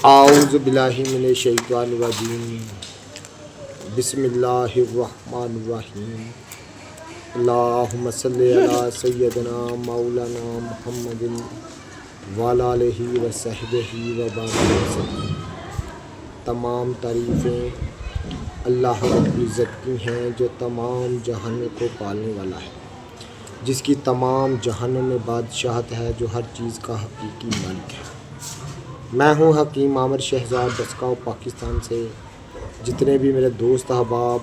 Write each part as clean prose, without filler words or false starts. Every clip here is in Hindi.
आऊज़ु बिल्लाहि मिनश शैतानिर रजीम बिस्मिल्लाहिर्रहमानिर्रहीम अल्लाहुम्मा सल्लि अला सय्यदना मौलाना मुहम्मदिन व अला आलिहि व सहबिहि व बारिक वसल्लम। तमाम तारीफ़ें अल्लाह रब्बुल इज़्ज़त की हैं जो तमाम जहानों को पालने वाला है, जिसकी तमाम जहानों में बादशाहत है, जो हर चीज़ का हकीकी मालिक है। मैं हूँ हकीम आमिर शहजाद डस्काव पाकिस्तान से। जितने भी मेरे दोस्त अहबाब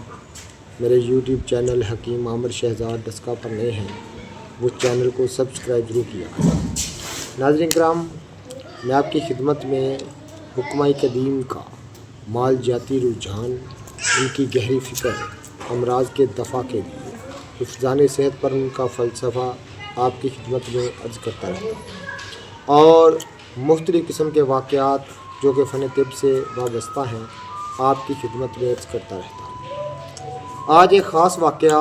मेरे यूट्यूब चैनल हकीम आमिर शहजाद डस्काव पर नए हैं, वो चैनल को सब्सक्राइब जरूर किया करें। नाज़रीन किराम, मैं आपकी खिदमत में हुक्मा कदीम का माल जाती रुझान, उनकी गहरी फ़िक्र, अमराज के दफ़ा के लिए हिफ़्ज़ान सेहत पर उनका फ़लसफ़ा आपकी खिदमत में अर्ज़ करता रहता हूँ और मुख्तलिफ़ किस्म के वाक़यात जो कि फ़न तिब से वाबस्ता हैं, आपकी खिदमत में अर्ज़ करता रहता हूँ। आज एक ख़ास वाक़या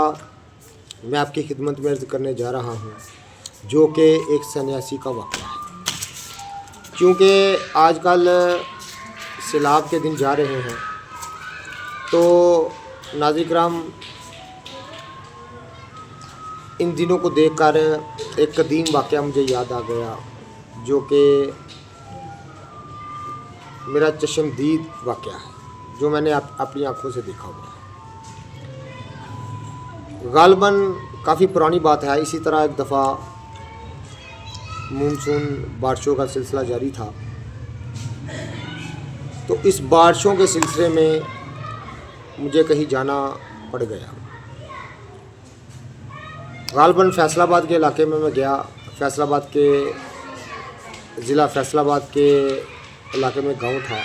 मैं आपकी खिदमत में अर्ज़ करने जा रहा हूँ, जो कि एक सन्यासी का वाक़या है। क्योंकि आजकल सैलाब के दिन जा रहे हैं, तो नाज़रीन किराम, इन दिनों को देखकर एक कदीम वाक़या मुझे याद आ गया, जो कि मेरा चश्मदीद वाक़या है, जो मैंने अपनी आँखों से देखा हुआ है। ग़ालिबन काफ़ी पुरानी बात है। इसी तरह एक दफ़ा मानसून बारिशों का सिलसिला जारी था, तो इस बारिशों के सिलसिले में मुझे कहीं जाना पड़ गया। ग़ालिबन फैसलाबाद के इलाके में मैं गया। फैसलाबाद के ज़िला फैसलाबाद के इलाके में गांव था,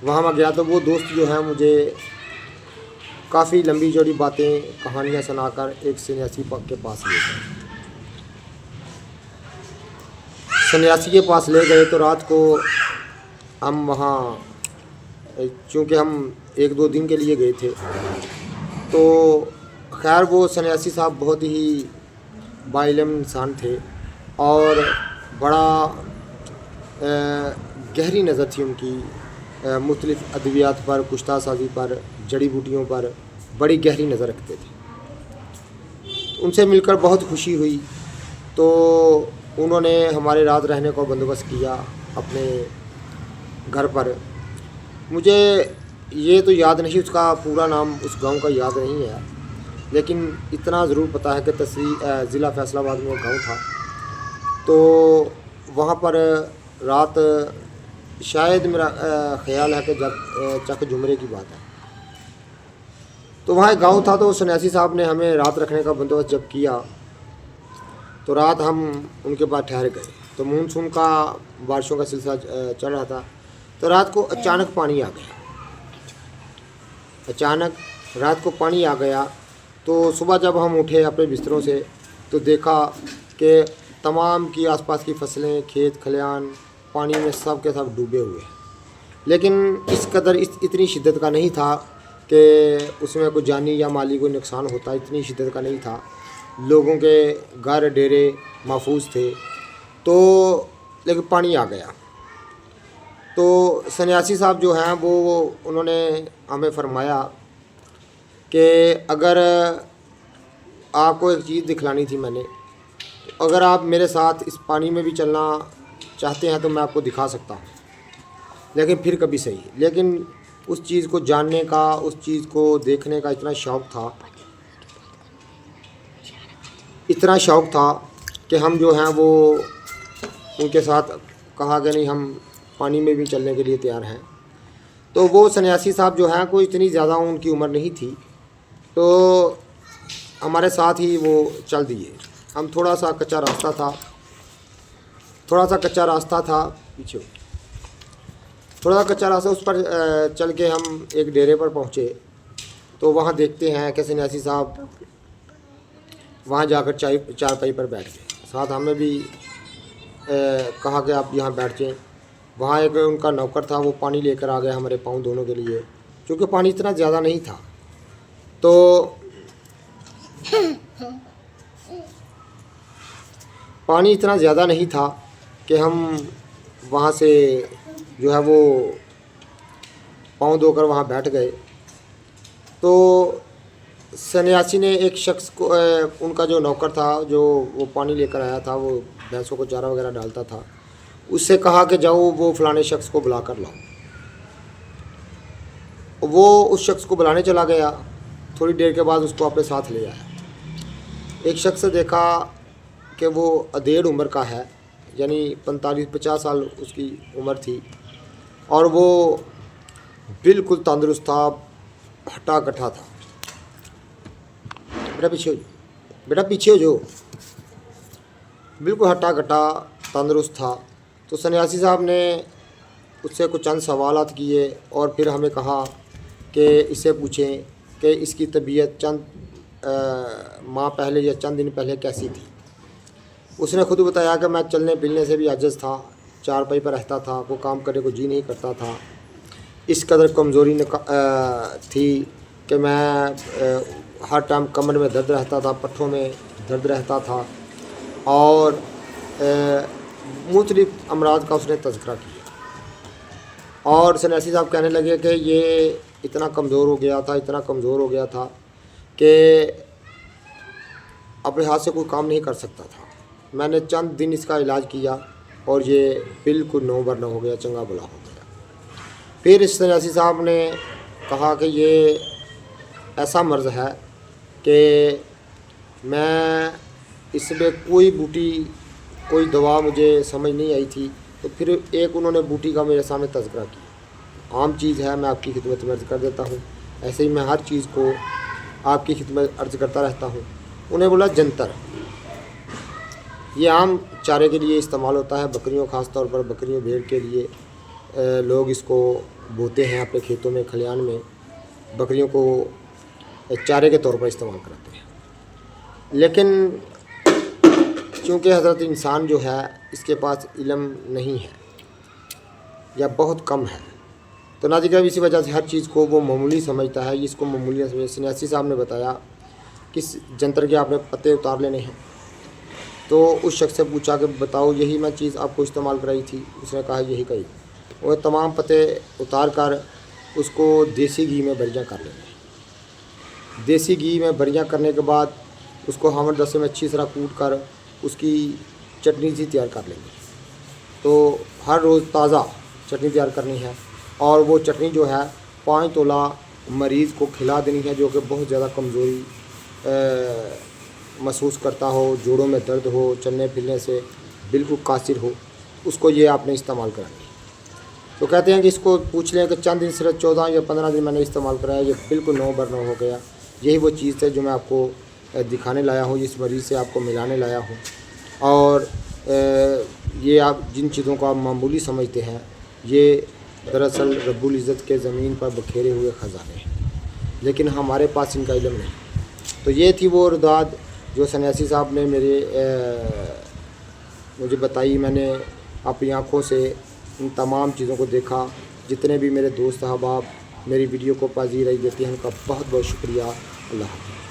वहाँ मैं गया तो वो दोस्त जो हैं मुझे काफ़ी लंबी चौड़ी बातें कहानियाँ सुनाकर एक सन्यासी के पास ले गए। सन्यासी के पास ले गए तो रात को हम वहाँ, चूँकि हम 1-2 दिन के लिए गए थे, तो खैर वो सन्यासी साहब बहुत ही बाइल्म इंसान थे और बड़ा गहरी नज़र थी उनकी। मुख्तलिफ़ अद्वियात पर, कुश्ता साजी पर, जड़ी बूटियों पर बड़ी गहरी नज़र रखते थे। तो उनसे मिलकर बहुत खुशी हुई। तो उन्होंने हमारे रात रहने का बंदोबस्त किया अपने घर पर। मुझे ये तो याद नहीं, उसका पूरा नाम उस गांव का याद नहीं है, लेकिन इतना ज़रूर पता है कि ज़िला फैसलाबाद में गांव था। तो वहाँ पर रात, शायद मेरा ख़्याल है कि चक जुमरे की बात है, तो वहाँ एक गाँव था। तो सन्यासी साहब ने हमें रात रखने का बंदोबस्त जब किया, तो रात हम उनके पास ठहर गए। तो मानसून का बारिशों का सिलसिला चल रहा था, तो रात को अचानक पानी आ गया। अचानक रात को पानी आ गया, तो सुबह जब हम उठे अपने बिस्तरों से, तो देखा कि तमाम की आसपास की फसलें, खेत खलियान पानी में सब के सब डूबे हुए हैं। लेकिन इस कदर इतनी शिद्दत का नहीं था कि उसमें कोई जानी या माली कोई नुकसान होता, इतनी शिद्दत का नहीं था। लोगों के घर डेरे महफूज थे, तो लेकिन पानी आ गया। तो सन्यासी साहब जो हैं वो उन्होंने हमें फरमाया कि अगर आपको एक चीज़ दिखलानी थी मैंने, तो अगर आप मेरे साथ इस पानी में भी चलना चाहते हैं तो मैं आपको दिखा सकता हूँ, लेकिन फिर कभी सही। लेकिन उस चीज़ को जानने का, उस चीज़ को देखने का इतना शौक़ था कि हम जो हैं वो उनके साथ कहा कि नहीं, हम पानी में भी चलने के लिए तैयार हैं। तो वो सन्यासी साहब जो हैं, कोई इतनी ज़्यादा उनकी उम्र नहीं थी, तो हमारे साथ ही वो चल दिए। हम थोड़ा सा कच्चा रास्ता, उस पर चल के हम एक डेरे पर पहुँचे। तो वहाँ देखते हैं कि सन्यासी साहब वहाँ जाकर चारपाई पर बैठ गए। साथ हमें भी कहा कि आप यहाँ बैठ जाएँ। वहाँ एक उनका नौकर था, वो पानी लेकर आ गया हमारे पाँव धोने के लिए, क्योंकि पानी इतना ज़्यादा नहीं था। तो पानी इतना ज़्यादा नहीं था कि हम वहाँ से जो है वो पाँव धोकर वहाँ बैठ गए। तो सन्यासी ने एक शख्स को उनका जो नौकर था, जो वो पानी लेकर आया था, वो भैंसों को चारा वगैरह डालता था, उससे कहा कि जाओ वो फलाने शख्स को बुला कर लाओ। वो उस शख्स को बुलाने चला गया। थोड़ी देर के बाद उसको अपने साथ ले आया। एक शख्स से देखा कि वो अधेड़ उम्र का है, यानी 45-50 साल उसकी उम्र थी, और वो बिल्कुल तंदुरुस्त था, हट्टा कट्ठा था। बेटा पीछे हो, बेटा पीछे हो जो। बिल्कुल हट्टा कट्ठा तंदुरुस्त था। तो सन्यासी साहब ने उससे कुछ चंद सवालात किए और फिर हमें कहा कि इससे पूछें कि इसकी तबीयत चंद माह पहले या चंद दिन पहले कैसी थी। उसने खुद बताया कि मैं चलने फिरने से भी आजिज़ था, चारपाई पर रहता था, कोई काम करने को जी नहीं करता था। इस कदर कमज़ोरी थी कि मैं हर टाइम कमर में दर्द रहता था, पट्ठों में दर्द रहता था, और मुख्तलिफ अमराज का उसने तज़किरा किया। और सन्यासी साहब कहने लगे कि ये इतना कमज़ोर हो गया था, इतना कमज़ोर हो गया था कि अपने हाथ से कोई काम नहीं कर सकता था। मैंने चंद दिन इसका इलाज किया और ये बिल्कुल नो बरना हो गया, चंगा भला हो गया। फिर इस सन्यासी साहब ने कहा कि ये ऐसा मर्ज़ है कि मैं इसमें कोई बूटी, कोई दवा मुझे समझ नहीं आई थी। तो फिर एक उन्होंने बूटी का मेरे सामने तज़किरा किया। आम चीज़ है, मैं आपकी खिदमत में अर्ज़ कर देता हूँ। ऐसे ही मैं हर चीज़ को आपकी खिदमत अर्ज़ करता रहता हूँ। उन्हें बोला जंतर। ये आम चारे के लिए इस्तेमाल होता है, बकरियों, ख़ास तौर पर बकरियों भेड़ के लिए लोग इसको बोते हैं अपने खेतों में, खलिहान में, बकरियों को चारे के तौर पर इस्तेमाल करते हैं। लेकिन चूँकि हज़रत इंसान जो है इसके पास इल्म नहीं है या बहुत कम है, तो नाज़िर इसी वजह से हर चीज़ को वो मामूली समझता है। इसको मामूली समझ। सन्यासी साहब ने बताया किस जंतर के आपने पत्ते उतार लेने हैं। तो उस शख्स से पूछा कि बताओ यही मैं चीज़ आपको इस्तेमाल कराई थी। उसने कहा यही कही। वो तमाम पत्ते उतार कर उसको देसी घी में बरियाँ कर लेंगे। देसी घी में बरियाँ करने के बाद उसको हमर दस्ते में अच्छी तरह कूट कर उसकी चटनी सी तैयार कर लेंगे। तो हर रोज़ ताज़ा चटनी तैयार करनी है, और वो चटनी जो है 5 तोला मरीज़ को खिला देनी है, जो कि बहुत ज़्यादा कमज़ोरी महसूस करता हो, जोड़ों में दर्द हो, चलने फिरने से बिल्कुल कासिर हो, उसको ये आपने इस्तेमाल करानी है। तो कहते हैं कि इसको पूछ लें कि चंद दिन, सिर्फ 14 या 15 दिन मैंने इस्तेमाल कराया, ये बिल्कुल नो बरना हो गया। यही वो चीज़ है जो मैं आपको दिखाने लाया हूँ, इस मरीज़ से आपको मिलाने लाया हूँ। और ये आप जिन चीज़ों को आप मामूली समझते हैं, ये दरअसल रब्बुल इज़्ज़त के ज़मीन पर बखेरे हुए ख़जाने हैं, लेकिन हमारे पास इनका इल्म नहीं। तो ये थी वो रुदाद जो सन्यासी साहब ने मुझे बताई। मैंने अपनी आँखों से इन तमाम चीज़ों को देखा। जितने भी मेरे दोस्त अहबाब मेरी वीडियो को पजीराई देते हैं, उनका बहुत बहुत शुक्रिया। अल्लाह हाफ़िज़।